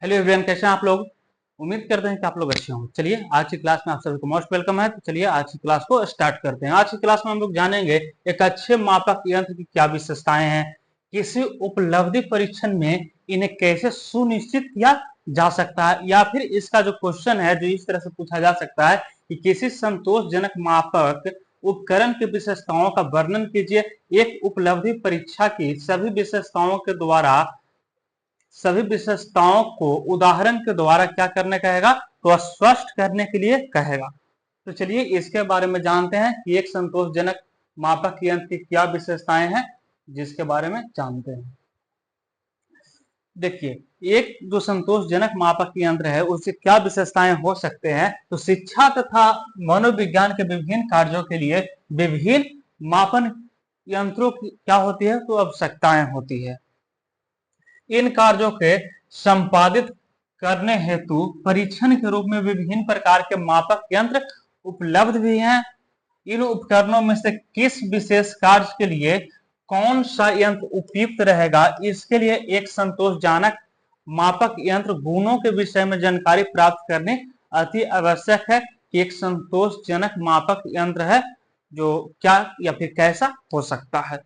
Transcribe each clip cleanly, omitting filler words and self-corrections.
Hello everyone, कैसे हैं आप लोग। उम्मीद करते हैं कि आप लोग अच्छे हों। चलिए आज की क्लास में आप सभी को मोस्ट वेलकम है। तो चलिए आज की क्लास को स्टार्ट करते हैं। आज की क्लास में हम लोग जानेंगे एक अच्छे मापक यंत्र की क्या विशेषताएं हैं, किसी उपलब्धि परीक्षण में इन्हें कैसे सुनिश्चित किया जा सकता है, या फिर इसका जो क्वेश्चन है जो इस तरह से पूछा जा सकता है कि किसी संतोषजनक मापक उपकरण की विशेषताओं का वर्णन कीजिए। एक उपलब्धि परीक्षा की सभी विशेषताओं को उदाहरण के द्वारा क्या करने कहेगा, तो स्पष्ट करने के लिए कहेगा। तो चलिए इसके बारे में जानते हैं कि एक संतोषजनक मापक यंत्र की क्या विशेषताएं हैं, जिसके बारे में जानते हैं। देखिए एक जो संतोषजनक मापक यंत्र है उससे क्या विशेषताएं हो सकते हैं। तो शिक्षा तथा मनोविज्ञान के विभिन्न कार्यों के लिए विभिन्न मापन यंत्रों की क्या होती है, तो आवश्यकताएं होती है। इन कार्यों के संपादित करने हेतु परीक्षण के रूप में विभिन्न प्रकार के मापक यंत्र उपलब्ध भी हैं। इन उपकरणों में से किस विशेष कार्य के लिए कौन सा यंत्र उपयुक्त रहेगा, इसके लिए एक संतोषजनक मापक यंत्र गुणों के विषय में जानकारी प्राप्त करनी अति आवश्यक है कि एक संतोषजनक मापक यंत्र है जो क्या या फिर कैसा हो सकता है।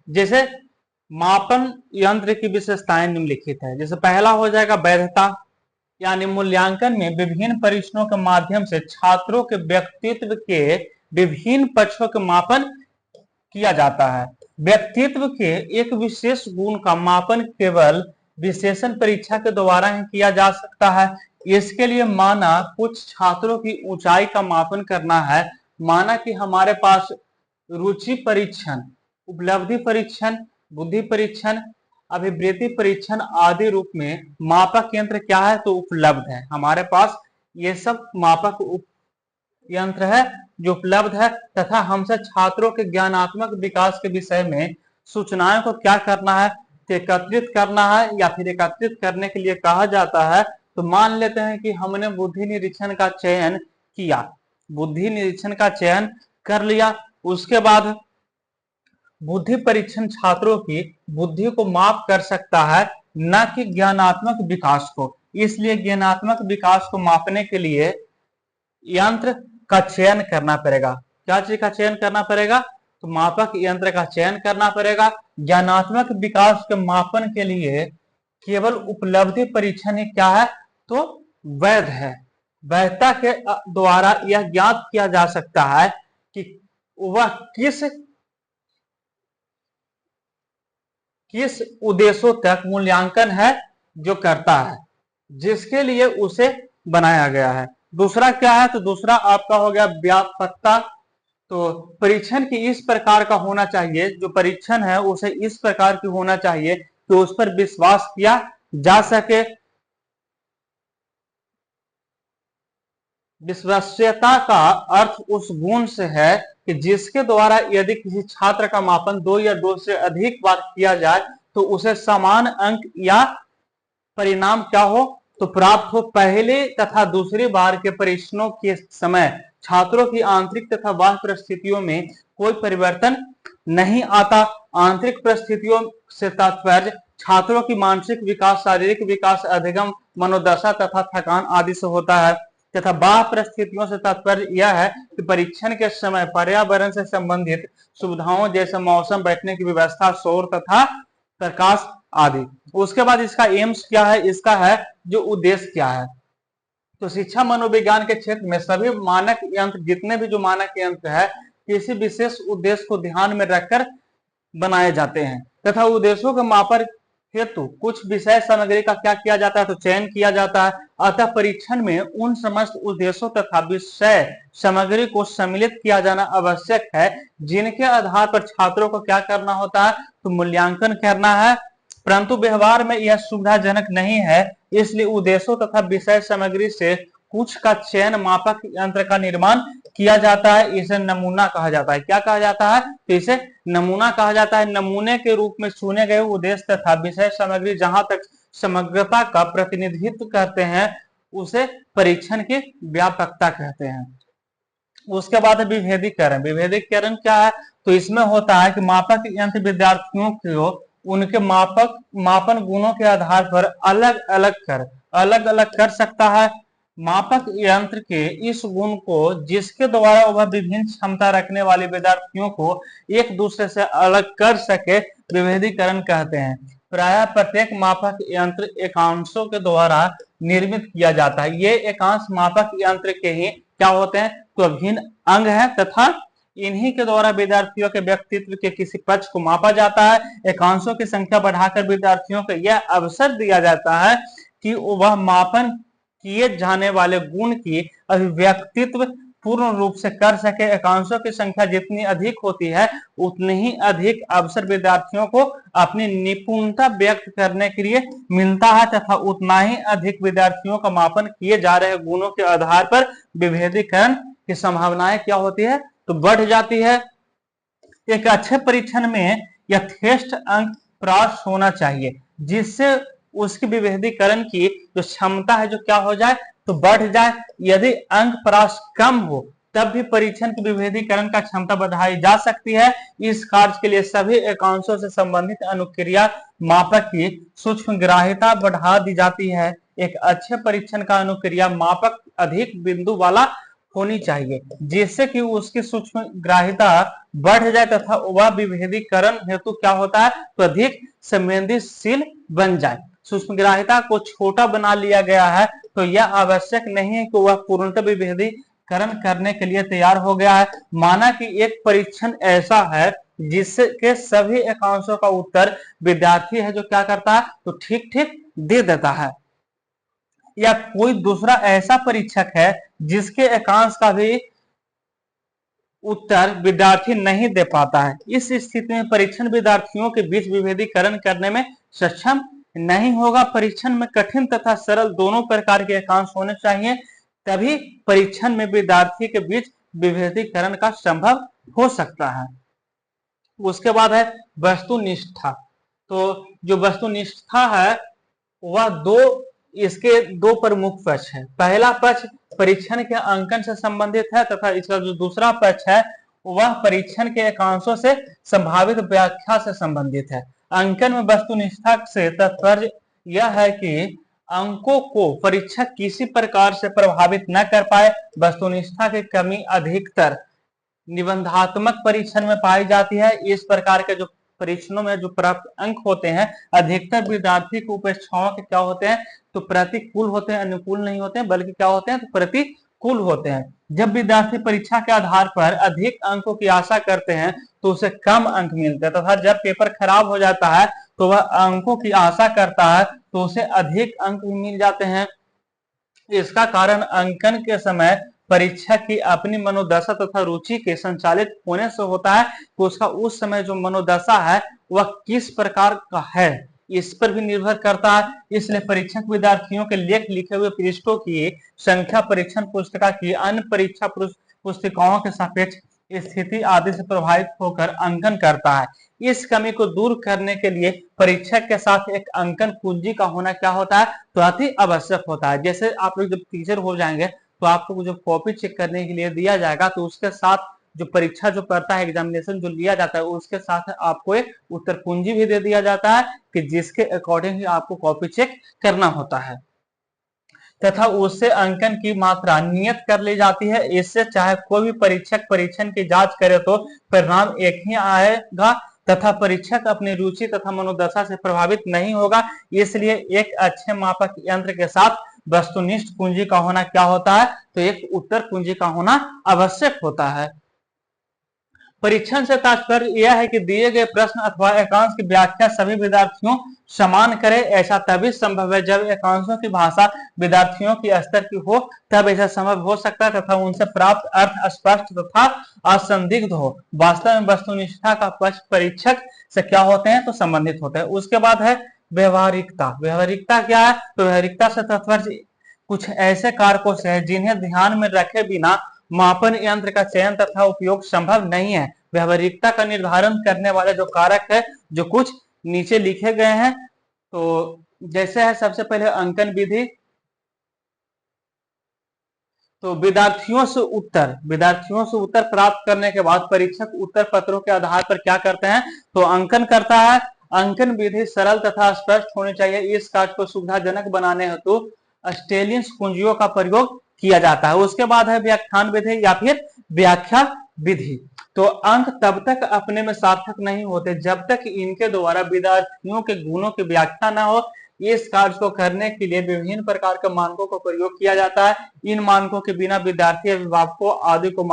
जैसे मापन यंत्र की विशेषताएं निम्नलिखित है। जैसे पहला हो जाएगा वैधता, यानी मूल्यांकन में विभिन्न परीक्षणों के माध्यम से छात्रों के व्यक्तित्व के विभिन्न पक्षों के मापन किया जाता है। व्यक्तित्व के एक विशेष गुण का मापन केवल विशेषण परीक्षा के द्वारा ही किया जा सकता है। इसके लिए माना कुछ छात्रों की ऊंचाई का मापन करना है, माना कि हमारे पास रुचि परीक्षण, उपलब्धि परीक्षण, बुद्धि परीक्षण, अभिवृत्ति परीक्षण आदि रूप में मापक यंत्र क्या है, तो उपलब्ध है। हमारे पास ये सब मापक यंत्र है जो उपलब्ध है, तथा हमसे छात्रों के ज्ञानात्मक विकास के विषय में सूचनाओं को क्या करना है, एकत्रित करना है, या फिर एकत्रित करने के लिए कहा जाता है। तो मान लेते हैं कि हमने बुद्धि निरीक्षण का चयन किया, बुद्धि निरीक्षण का चयन कर लिया, उसके बाद बुद्धि परीक्षण छात्रों की बुद्धि को माप कर सकता है, न कि ज्ञानात्मक विकास को। इसलिए ज्ञानात्मक विकास को मापने के लिए यंत्र का चयन करना पड़ेगा। क्या चीज का चयन करना पड़ेगा, तो मापक यंत्र का चयन करना पड़ेगा। ज्ञानात्मक विकास के मापन के लिए केवल उपलब्धि परीक्षण ही क्या है, तो वैध है। वैधता के द्वारा यह ज्ञात किया जा सकता है कि वह किस उद्देश्यों तक मूल्यांकन है जो करता है, जिसके लिए उसे बनाया गया है। दूसरा क्या है, तो दूसरा आपका हो गया व्यापकता। तो परीक्षण की इस प्रकार का होना चाहिए, जो परीक्षण है उसे इस प्रकार की होना चाहिए कि उस पर विश्वास किया जा सके। विश्वसनीयता का अर्थ उस गुण से है कि जिसके द्वारा यदि किसी छात्र का मापन 2 या 2 से अधिक बार किया जाए तो उसे समान अंक या परिणाम क्या हो, तो प्राप्त हो। पहले तथा दूसरी बार के परीक्षणों के समय छात्रों की आंतरिक तथा बाह्य परिस्थितियों में कोई परिवर्तन नहीं आता। आंतरिक परिस्थितियों से तात्पर्य छात्रों की मानसिक विकास, शारीरिक विकास, अधिगम, मनोदशा तथा थकान आदि से होता है, तथा बाह्य परिस्थितियों से तात्पर्य यह है कि परीक्षण के समय पर्यावरण से संबंधित सुविधाओं जैसे मौसम, बैठने की व्यवस्था, शोर तथा प्रकाश आदि। उसके बाद इसका एम्स क्या है, इसका है जो उद्देश्य क्या है। तो शिक्षा मनोविज्ञान के क्षेत्र में सभी मानक यंत्र, जितने भी जो मानक यंत्र है, किसी विशेष उद्देश्य को ध्यान में रखकर बनाए जाते हैं, तथा उद्देश्यों के मापन हेतु कुछ विषय सामग्री का क्या किया जाता है, तो चयन किया जाता है। अतः परीक्षण में उन समस्त उद्देश्यों तथा विषय सामग्री को सम्मिलित किया जाना आवश्यक है, जिनके आधार पर छात्रों को क्या करना होता है, तो मूल्यांकन करना है। परंतु व्यवहार में यह सुविधाजनक नहीं है, इसलिए उद्देश्यों तथा विषय सामग्री से कुछ का चयन मापक यंत्र का निर्माण किया जाता है। इसे नमूना कहा जाता है। क्या कहा जाता है, तो इसे नमूना कहा जाता है। नमूने के रूप में चुने गए उद्देश्य तथा विषय सामग्री जहां तक समग्रता का प्रतिनिधित्व करते हैं उसे परीक्षण की व्यापकता कहते हैं। उसके बाद विभेदीकरण। विभेदीकरण क्या है, तो इसमें होता है कि मापक यंत्र विद्यार्थियों को उनके मापन गुणों के आधार पर अलग अलग कर सकता है। मापक यंत्र के इस गुण को जिसके द्वारा वह विभिन्न क्षमता रखने वाले विद्यार्थियों को एक दूसरे से अलग कर सके विभेदीकरण कहते हैं। प्रायः प्रत्येक मापक यंत्र एकांशों के द्वारा निर्मित किया जाता है। ये एकांश मापक यंत्र के ही क्या होते हैं, तो अभिन्न अंग है तथा इन्हीं के द्वारा विद्यार्थियों के व्यक्तित्व के किसी पक्ष को मापा जाता है। एकांशों की संख्या बढ़ाकर विद्यार्थियों को यह अवसर दिया जाता है कि वह मापन किए जाने वाले गुण की अभिव्यक्तित्व पूर्ण रूप से कर सके। एकांशों की संख्या जितनी अधिक होती है उतनी ही अधिक अवसर विद्यार्थियों को अपनी निपुणता व्यक्त करने के लिए मिलता है तथा उतना ही अधिक विद्यार्थियों का मापन किए जा रहे गुणों के आधार पर विभेदीकरण की संभावनाएं क्या होती है, तो बढ़ जाती है। एक अच्छे परीक्षण में यथेष्ट अंक प्राप्त होना चाहिए जिससे उसकी विभेदीकरण की जो क्षमता है जो क्या हो जाए, तो बढ़ जाए। यदि अंक प्राप्त कम हो तब भी परीक्षण की विभेदीकरण का क्षमता बढ़ाई जा सकती है। इस कार्य के लिए सभी एकांशों से संबंधित अनुक्रिया मापक की सूक्ष्म ग्राह्यता बढ़ा दी जाती है। एक अच्छे परीक्षण का अनुक्रिया मापक अधिक बिंदु वाला होनी चाहिए जिससे कि उसकी सूक्ष्म ग्राह्यता बढ़ जाए तथा वह विभेदीकरण हेतु क्या होता है, तो अधिक संवेदनशील बन जाए। सूक्ष्म ग्राह्यता को छोटा बना लिया गया है तो यह आवश्यक नहीं है कि वह पूर्णतः विभेदीकरण करने के लिए तैयार हो गया है। माना कि एक परीक्षण ऐसा है जिसके सभी एकांशों का उत्तर विद्यार्थी है जो क्या करता है, तो ठीक ठीक दे देता है। या कोई दूसरा ऐसा परीक्षक है जिसके एकांश का भी उत्तर विद्यार्थी नहीं दे पाता है। इस स्थिति में परीक्षण विद्यार्थियों के बीच विभेदीकरण करने में सक्षम नहीं होगा। परीक्षण में कठिन तथा सरल दोनों प्रकार के एकांश होने चाहिए, तभी परीक्षण में विद्यार्थी के बीच विभेदीकरण का संभव हो सकता है। उसके बाद है वस्तुनिष्ठा। तो जो वस्तुनिष्ठा है वह इसके दो प्रमुख पक्ष है। पहला पक्ष परीक्षण के अंकन से संबंधित है तथा इसका जो दूसरा पक्ष है वह परीक्षण के एकांशों से संभावित व्याख्या से संबंधित है। अंकन में वस्तुनिष्ठा से तात्पर्य यह है कि अंकों को परीक्षक किसी प्रकार से प्रभावित न कर पाए। वस्तुनिष्ठा की कमी अधिकतर निबंधात्मक परीक्षण में पाई जाती है। इस प्रकार के जो परीक्षणों में जो प्राप्त अंक होते हैं अधिकतर विद्यार्थी की उपेक्षाओं के क्या होते हैं, तो प्रतिकूल होते हैं, अनुकूल नहीं होते हैं, बल्कि क्या होते हैं, तो प्रतिकूल होते हैं। जब विद्यार्थी परीक्षा के आधार पर अधिक अंकों की आशा करते हैं तो उसे कम अंक मिलते हैं तथा जब पेपर खराब हो जाता है तो वह अंकों की आशा करता है तो उसे अधिक अंक भी मिल जाते हैं। इसका कारण अंकन के समय परीक्षक की अपनी मनोदशा तथा रुचि के संचालित होने से होता है कि उसका उस समय जो मनोदशा है वह किस प्रकार का है, इस पर भी निर्भर करता है। इसलिए परीक्षक विद्यार्थियों के लेख लिखे हुए पृष्ठों की संख्या परीक्षण पुस्तिका की अन्य परीक्षा पुस्तिकाओं के सापेक्ष स्थिति आदि से प्रभावित होकर अंकन करता है। इस कमी को दूर करने के लिए परीक्षक के साथ एक अंकन कुंजी का होना क्या होता है, तो अति आवश्यक होता है। जैसे आप लोग जब टीचर हो जाएंगे तो आपको जो कॉपी चेक करने के लिए दिया जाएगा तो उसके साथ जो परीक्षा जो पड़ता है, एग्जामिनेशन जो लिया जाता है उसके साथ आपको एक उत्तर कुंजी भी दे दिया जाता है कि जिसके अकॉर्डिंग आपको कॉपी चेक करना होता है तथा उससे अंकन की मात्रा नियत कर ली जाती है। इससे चाहे कोई भी परीक्षक परीक्षण की जांच करे तो परिणाम एक ही आएगा तथा परीक्षक अपनी रुचि तथा मनोदशा से प्रभावित नहीं होगा। इसलिए एक अच्छे मापक यंत्र के साथ वस्तुनिष्ठ कुंजी का होना क्या होता है, तो एक उत्तर कुंजी का होना आवश्यक होता है। परीक्षण से तात्पर्य यह है कि दिए गए प्रश्न अथवा एकांश की व्याख्या सभी विद्यार्थियों समान करे। ऐसा तभी संभव है जब एकांशों की भाषा विद्यार्थियों की स्तर की हो, तब ऐसा संभव हो सकता है तथा उनसे प्राप्त अर्थ स्पष्ट तथा असंदिग्ध हो। वास्तव में वस्तुनिष्ठा का पक्ष परीक्षक से क्या होते हैं, तो संबंधित होते हैं। उसके बाद है व्यवहारिकता। व्यवहारिकता क्या है, तो व्यवहारिकता से तात्पर्य कुछ ऐसे कारकों से है जिन्हें ध्यान में रखे बिना मापन यंत्र का चयन तथा उपयोग संभव नहीं है। व्यवहारिकता का निर्धारण करने वाले जो कारक है जो कुछ नीचे लिखे गए हैं। तो जैसे है सबसे पहले अंकन विधि। तो विद्यार्थियों से उत्तर प्राप्त करने के बाद परीक्षक उत्तर पत्रों के आधार पर क्या करते हैं, तो अंकन करता है। अंकन विधि सरल तथा स्पष्ट होनी चाहिए। इस कार्य को सुविधाजनक बनाने हेतु स्टेलियंस कुंजियों का प्रयोग किया जाता है। उसके बाद है व्याख्यान विधि या फिर व्याख्या विधि। तो अंक तब तक अपने में सार्थक नहीं होते जब तक इनके द्वारा विद्यार्थियों के गुणों की व्याख्या न हो। इस कार्य को करने के लिए विभिन्न प्रकार के मानकों का प्रयोग किया जाता है। इन मानकों के बिना विद्यार्थी अभिभावकों आदि को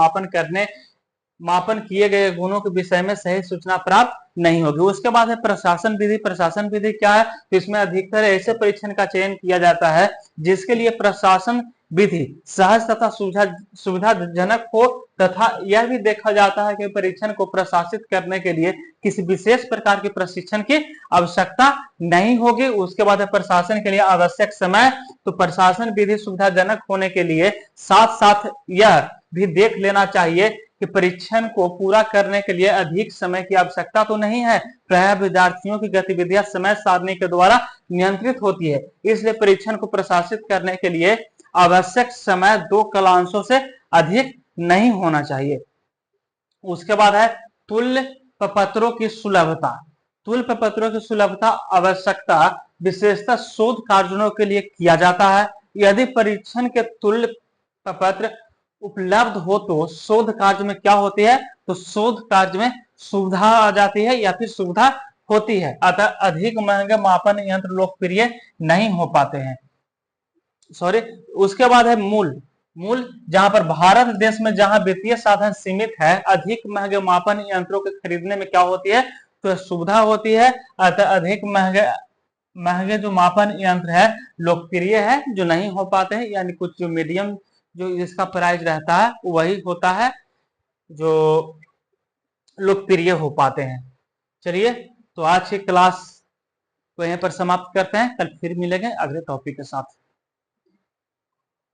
मापन किए गए गुणों के विषय में सही सूचना प्राप्त नहीं होगी। उसके बाद है प्रशासन विधि। प्रशासन विधि क्या है? तो इसमें अधिकतर ऐसे परीक्षण का चयन किया जाता है जिसके लिए प्रशासन विधि सहज तथा सुविधाजनक हो तथा यह भी देखा जाता है कि परीक्षण को प्रशासित करने के लिए किसी विशेष प्रकार के प्रशिक्षण की आवश्यकता नहीं होगी। उसके बाद है प्रशासन के लिए आवश्यक समय। तो प्रशासन विधि सुविधाजनक होने के लिए साथ साथ यह भी देख लेना चाहिए कि परीक्षण को पूरा करने के लिए अधिक समय की आवश्यकता तो नहीं है। प्रायः विद्यार्थियों की गतिविधियां समय सारणी के द्वारा नियंत्रित होती है, इसलिए परीक्षण को प्रशासित करने के लिए आवश्यक समय 2 कालांशों से अधिक नहीं होना चाहिए। उसके बाद है तुल्य प्रपत्रों की सुलभता। तुल्य प्रपत्रों की सुलभता आवश्यकता विशेषतः शोध कार्यों के लिए किया जाता है। यदि परीक्षण के तुल्य प्रपत्र उपलब्ध हो तो शोध कार्य में क्या होती है? तो शोध कार्य में सुविधा आ जाती है या फिर सुविधा होती है। अतः अधिक महंगे मापन यंत्र लोकप्रिय नहीं हो पाते हैं। सॉरी। उसके बाद है मूल जहां पर भारत देश में जहां वित्तीय साधन सीमित है, अधिक महंगे मापन यंत्रों के खरीदने में क्या होती है? तो सुविधा होती है। अतः अधिक महंगे जो मापन यंत्र है लोकप्रिय है, जो नहीं हो पाते हैं, यानी कुछ जो मीडियम जो इसका प्राइस रहता है वही होता है जो लोकप्रिय हो पाते हैं। चलिए, तो आज की क्लास को यहीं पर समाप्त करते हैं। कल फिर मिलेंगे अगले टॉपिक के साथ।